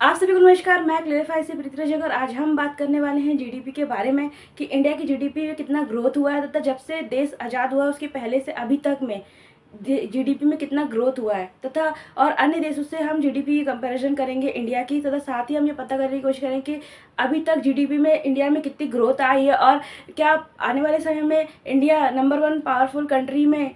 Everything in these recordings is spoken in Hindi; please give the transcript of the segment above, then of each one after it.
आप सभी को नमस्कार। मैं क्लेरिफाई से प्रीति रजक और आज हम बात करने वाले हैं जीडीपी के बारे में कि इंडिया की जीडीपी में कितना ग्रोथ हुआ है तथा जब से देश आज़ाद हुआ उसके पहले से अभी तक में जीडीपी में कितना ग्रोथ हुआ है तथा और अन्य देशों से हम जीडीपी की कंपैरिजन करेंगे इंडिया की तथा साथ ही हम ये पता करने की कोशिश करेंगे कि अभी तक जीडीपी में इंडिया में कितनी ग्रोथ आई है और क्या आने वाले समय में इंडिया नंबर 1 पावरफुल कंट्री में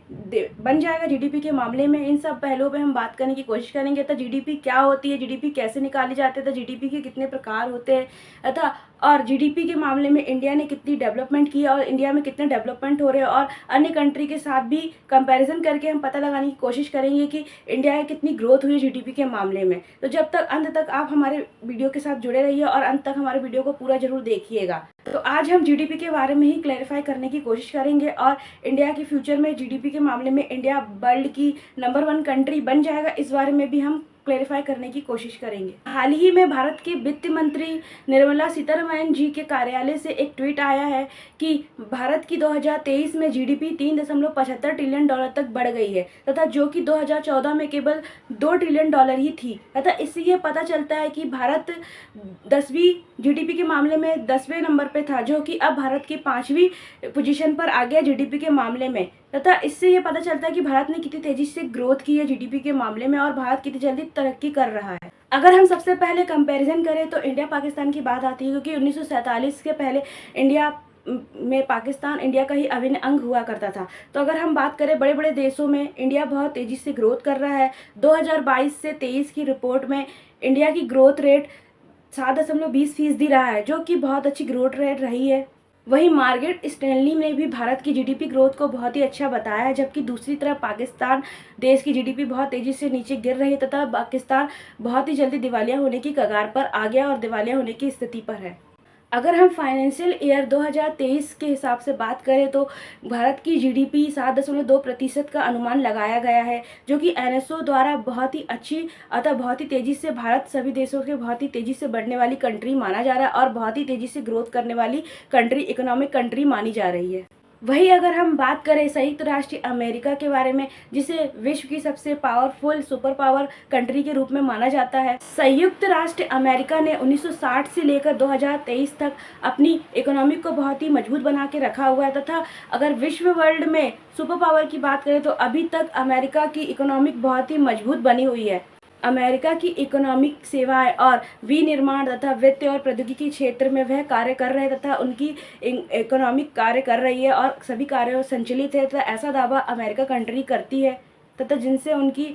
बन जाएगा जीडीपी के मामले में। इन सब पहलुओं पे हम बात करने की कोशिश करेंगे। तो जीडीपी क्या होती है, जीडीपी कैसे निकाली जाती है, तो जीडीपी के कितने प्रकार होते हैं तथा और जीडीपी के मामले में इंडिया ने कितनी डेवलपमेंट की और इंडिया में कितने डेवलपमेंट हो रहे हैं और अन्य कंट्री के साथ भी कंपैरिजन करके हम पता लगाने की कोशिश करेंगे कि इंडिया की कितनी ग्रोथ हुई है जीडीपी के मामले में। तो जब तक अंत तक आप हमारे वीडियो के साथ जुड़े रहिए और अंत तक हमारे वीडियो को पूरा जरूर देखिएगा। तो आज हम जीडीपी के बारे में ही क्लैरिफाई करने की कोशिश करेंगे और इंडिया के फ्यूचर में जीडीपी के मामले में इंडिया वर्ल्ड की नंबर 1 कंट्री बन जाएगा, इस बारे में भी हम क्लेरिफाई करने की कोशिश करेंगे। हाल ही में भारत के वित्त मंत्री निर्मला सीतारमण जी के कार्यालय से एक ट्वीट आया है कि भारत की 2023 में जीडीपी 3.75 ट्रिलियन डॉलर तक बढ़ गई है तथा जो कि 2014 में केवल 2 ट्रिलियन डॉलर ही थी। तथा इससे ये पता चलता है कि भारत 10वीं जीडीपी के मामले में 10वें नंबर पे था, जो कि अब भारत की 5वीं पोजीशन पर आ गया जीडीपी के मामले में। तथा इससे ये पता चलता है कि भारत ने कितनी तेजी से ग्रोथ की है जीडीपी के मामले में और भारत कितनी जल्दी तरक्की कर रहा है। अगर हम सबसे पहले कंपैरिजन करें तो इंडिया पाकिस्तान की बात आती है, क्योंकि 1947 के पहले इंडिया में पाकिस्तान इंडिया का ही अभिन्न अंग हुआ करता था। तो अगर हम बात करें बड़े बड़े देशों में इंडिया बहुत तेजी से ग्रोथ कर रहा है। 2022 से 23 की रिपोर्ट में इंडिया की ग्रोथ रेट 7.20% रहा है, जो कि बहुत अच्छी ग्रोथ रेट रही है। वहीं मार्गरेट स्टैनली ने भी भारत की जीडीपी ग्रोथ को बहुत ही अच्छा बताया है, जबकि दूसरी तरफ पाकिस्तान देश की जीडीपी बहुत तेजी से नीचे गिर रही है तथा पाकिस्तान बहुत ही जल्दी दिवालिया होने की कगार पर आ गया और दिवालिया होने की स्थिति पर है। अगर हम फाइनेंशियल ईयर 2023 के हिसाब से बात करें तो भारत की जीडीपी 7.2% का अनुमान लगाया गया है, जो कि एनएसओ द्वारा बहुत ही अच्छी अतः बहुत ही तेज़ी से भारत सभी देशों के बहुत ही तेज़ी से बढ़ने वाली कंट्री माना जा रहा है और बहुत ही तेज़ी से ग्रोथ करने वाली कंट्री, इकोनॉमिक कंट्री मानी जा रही है। वही अगर हम बात करें संयुक्त राष्ट्र अमेरिका के बारे में, जिसे विश्व की सबसे पावरफुल सुपर पावर कंट्री के रूप में माना जाता है, संयुक्त राष्ट्र अमेरिका ने 1960 से लेकर 2023 तक अपनी इकोनॉमी को बहुत ही मजबूत बना के रखा हुआ है। तथा अगर विश्व वर्ल्ड में सुपर पावर की बात करें तो अभी तक अमेरिका की इकोनॉमिक बहुत ही मजबूत बनी हुई है। अमेरिका की इकोनॉमिक सेवाएं और विनिर्माण तथा वित्त और प्रौद्योगिकी क्षेत्र में वह कार्य कर रहे हैं तथा उनकी इकोनॉमिक कार्य कर रही है और सभी कार्य संचालित है तथा ऐसा दावा अमेरिका कंट्री करती है तथा जिनसे उनकी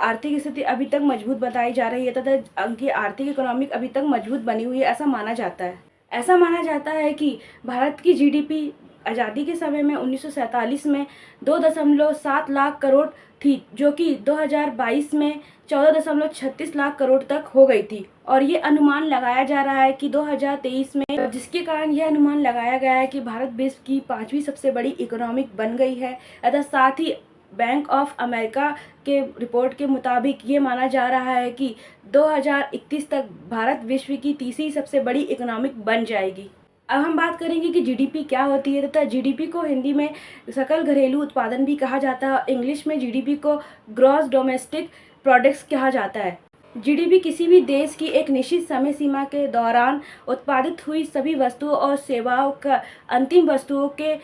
आर्थिक स्थिति अभी तक मजबूत बताई जा रही है तथा उनकी आर्थिक इकोनॉमिक अभी तक मजबूत बनी हुई है, ऐसा माना जाता है। ऐसा माना जाता है कि भारत की जीडीपी आज़ादी के समय में 1947 में 2.7 लाख करोड़ थी, जो कि 2022 में 14.36 लाख करोड़ तक हो गई थी। और ये अनुमान लगाया जा रहा है कि 2023 में, जिसके कारण यह अनुमान लगाया गया है कि भारत विश्व की 5वीं सबसे बड़ी इकोनॉमिक बन गई है। अतः साथ ही बैंक ऑफ अमेरिका के रिपोर्ट के मुताबिक ये माना जा रहा है कि 2031 तक भारत विश्व की तीसरी सबसे बड़ी इकोनॉमिक बन जाएगी। अब हम बात करेंगे कि जीडीपी क्या होती है तथा जीडीपी को हिंदी में सकल घरेलू उत्पादन भी कहा जाता है और इंग्लिश में जीडीपी को ग्रॉस डोमेस्टिक प्रोडक्ट्स कहा जाता है। जीडीपी किसी भी देश की एक निश्चित समय सीमा के दौरान उत्पादित हुई सभी वस्तुओं और सेवाओं का अंतिम वस्तुओं के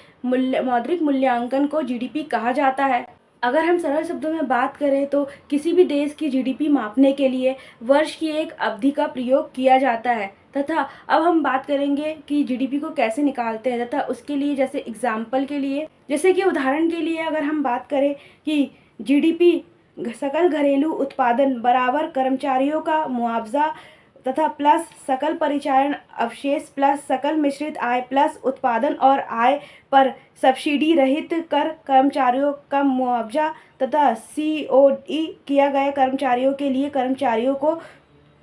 मौद्रिक मूल्यांकन को जीडीपी कहा जाता है। अगर हम सरल शब्दों में बात करें तो किसी भी देश की जीडीपी मापने के लिए वर्ष की एक अवधि का प्रयोग किया जाता है। तथा अब हम बात करेंगे कि जीडीपी को कैसे निकालते हैं तथा उसके लिए जैसे एग्जाम्पल के लिए, जैसे कि उदाहरण के लिए अगर हम बात करें कि जीडीपी सकल घरेलू उत्पादन बराबर कर्मचारियों का मुआवजा तथा प्लस सकल परिचालन अवशेष प्लस सकल मिश्रित आय प्लस उत्पादन और आय पर सब्सिडी रहित कर कर्मचारियों का मुआवजा तथा सीओई किया गया कर्मचारियों के लिए कर्मचारियों को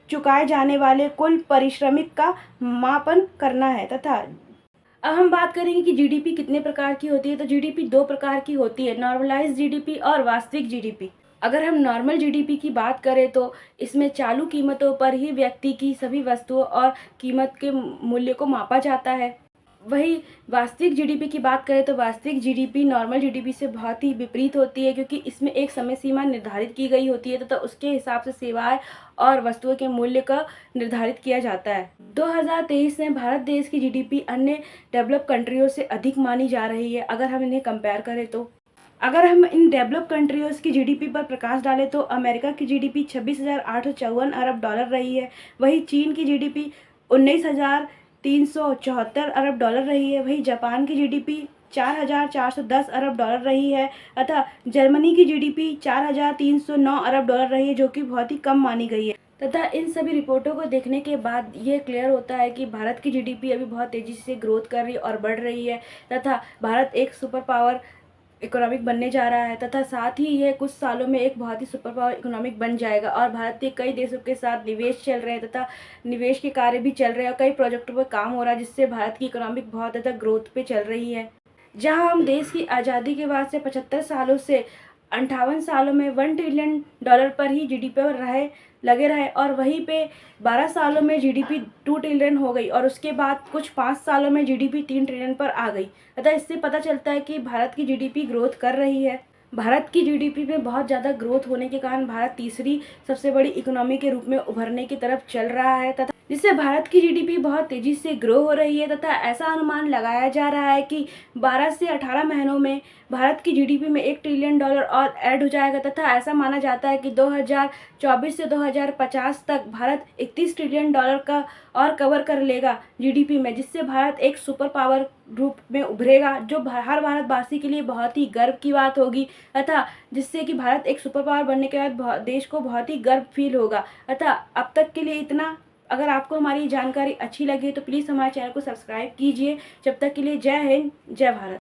चुकाए जाने वाले कुल परिश्रमिक का मापन करना है। तथा अब हम बात करेंगे कि जीडीपी कितने प्रकार की होती है। तो जीडीपी 2 प्रकार की होती है, नॉर्मलाइज्ड जीडीपी और वास्तविक जीडीपी। अगर हम नॉर्मल जीडीपी की बात करें तो इसमें चालू कीमतों पर ही व्यक्ति की सभी वस्तुओं और कीमत के मूल्य को मापा जाता है। वही वास्तविक जीडीपी की बात करें तो वास्तविक जीडीपी नॉर्मल जीडीपी से बहुत ही विपरीत होती है, क्योंकि इसमें एक समय सीमा निर्धारित की गई होती है तथा उसके हिसाब से सेवाएं और वस्तुओं के मूल्य का निर्धारित किया जाता है। 2023 में भारत देश की जीडीपी अन्य डेवलप कंट्रियों से अधिक मानी जा रही है। अगर हम इन्हें कंपेयर करें तो अगर हम इन डेवलप कंट्रीज़ की जीडीपी पर प्रकाश डालें तो अमेरिका की जीडीपी 26,854 अरब डॉलर रही है। वहीं चीन की जीडीपी 19,374 अरब डॉलर रही है। वहीं जापान की जीडीपी 4,410 अरब डॉलर रही है तथा जर्मनी की जीडीपी 4,309 अरब डॉलर रही है, जो कि बहुत ही कम मानी गई है। तथा इन सभी रिपोर्टों को देखने के बाद ये क्लियर होता है कि भारत की जीडीपी अभी बहुत तेज़ी से ग्रोथ कर रही है और बढ़ रही है तथा भारत एक सुपर पावर इकोनॉमिक बनने जा रहा है तथा साथ ही यह कुछ सालों में एक बहुत ही सुपर पावर इकोनॉमिक बन जाएगा। और भारत के कई देशों के साथ निवेश चल रहे हैं तथा निवेश के कार्य भी चल रहे हैं और कई प्रोजेक्टों पर काम हो रहा है, जिससे भारत की इकोनॉमिक बहुत ज़्यादा ग्रोथ पे चल रही है। जहां हम देश की आज़ादी के बाद से 75 सालों से 58 सालों में $1 ट्रिलियन पर ही जीडीपी पर लगे रहे और वहीं पे 12 सालों में जीडीपी 2 ट्रिलियन हो गई और उसके बाद कुछ 5 सालों में जीडीपी 3 ट्रिलियन पर आ गई। अतः इससे पता चलता है कि भारत की जीडीपी ग्रोथ कर रही है। भारत की जीडीपी में बहुत ज़्यादा ग्रोथ होने के कारण भारत तीसरी सबसे बड़ी इकोनॉमी के रूप में उभरने की तरफ चल रहा है तथा जिससे भारत की जीडीपी बहुत तेज़ी से ग्रो हो रही है तथा ऐसा अनुमान लगाया जा रहा है कि 12 से 18 महीनों में भारत की जीडीपी में $1 ट्रिलियन और ऐड हो जाएगा तथा ऐसा माना जाता है कि 2024 से 2050 तक भारत $31 ट्रिलियन का और कवर कर लेगा जीडीपी में, जिससे भारत एक सुपर पावर रूप में उभरेगा, जो हर भारतवासी के लिए बहुत ही गर्व की बात होगी तथा जिससे कि भारत एक सुपर पावर बनने के बाद देश को बहुत ही गर्व फील होगा। अतः अब तक के लिए इतना। अगर आपको हमारी जानकारी अच्छी लगी तो प्लीज़ हमारे चैनल को सब्सक्राइब कीजिए। जब तक के लिए जय हिंद, जय भारत।